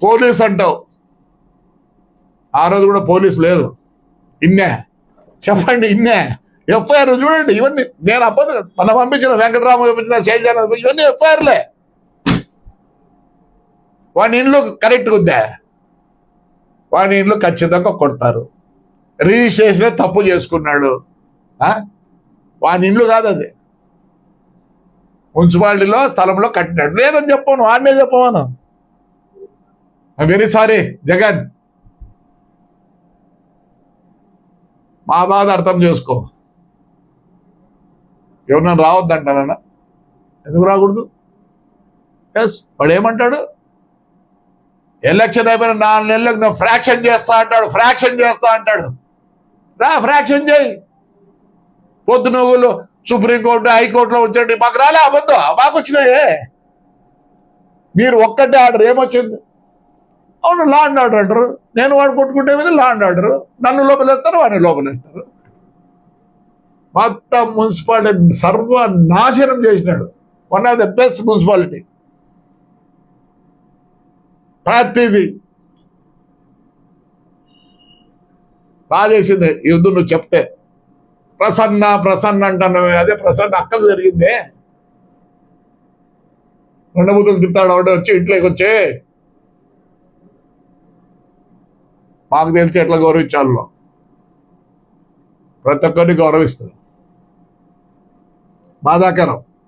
Police అంటావు, ఆ రోజు కూడా పోలీసు లేదు. ఇన్నే చెప్పండి, ఇన్నే ఎఫ్ఐఆర్ చూడండి. ఇవన్నీ నేను అప్పదు మన పంపించిన వెంకటరామ పంపించిన శైలజాన ఇవన్నీ ఎఫ్ఐఆర్లే. వాని ఇంట్లో కరెక్ట్గా ఉందా? వాని ఇంట్లో ఖచ్చితంగా కొడతారు. రిజిస్ట్రేషన్ తప్పు చేసుకున్నాడు, వాని ఇంట్లో కాదు అది, మున్సిపాలిటీలో స్థలంలో కట్టినాడు. లేదని చెప్పాను, వాడినే చెప్పమను. వెరీ సారీ జగన్, మా బాధ అర్థం చేసుకో. ఎవరన్నా రావద్దంటానన్నా, ఎందుకు రాకూడదు? ఎస్, వాడు ఏమంటాడు, ఎలక్షన్ అయిపోయిన 4 నెలలకు నేను ఫ్రాక్షన్ చేస్తా అంటాడు, ఫ్రాక్షన్ చేస్తా అంటాడు. రా ఫ్రాక్షన్ చేయి. పొద్దు నువ్వులు సుప్రీంకోర్టు హైకోర్టులో వచ్చండి, మాకు రాలే అబద్ధం, మాకు వచ్చినాయే. మీరు ఒక్కటే ఆర్డర్ ఏమొచ్చింది? అవును, లా అండ్ ఆర్డర్ అంటారు. నేను వాడు కొట్టుకుంటే మీద లా అండ్ ఆర్డర్, నన్ను లోపలేస్తారు, వాడిని లోపలేస్తారు. మొత్తం మున్సిపాలిటీ సర్వనాశనం చేసినాడు. One of the best municipality. ప్రతిదీ బాగా చేసింది. యుద్ధ నువ్వు చెప్తే ప్రసన్న ప్రసన్న అంటున్నావు, అదే ప్రసన్న అక్కకు జరిగిందే. 2 బూతులు తిట్టాడు ఆవిడ వచ్చి ఇంట్లోకి వచ్చే. మాకు తెలిసి ఎట్లా గౌరవించాలో, ప్రతి ఒక్కరిని గౌరవిస్తుంది. బాధాకరం.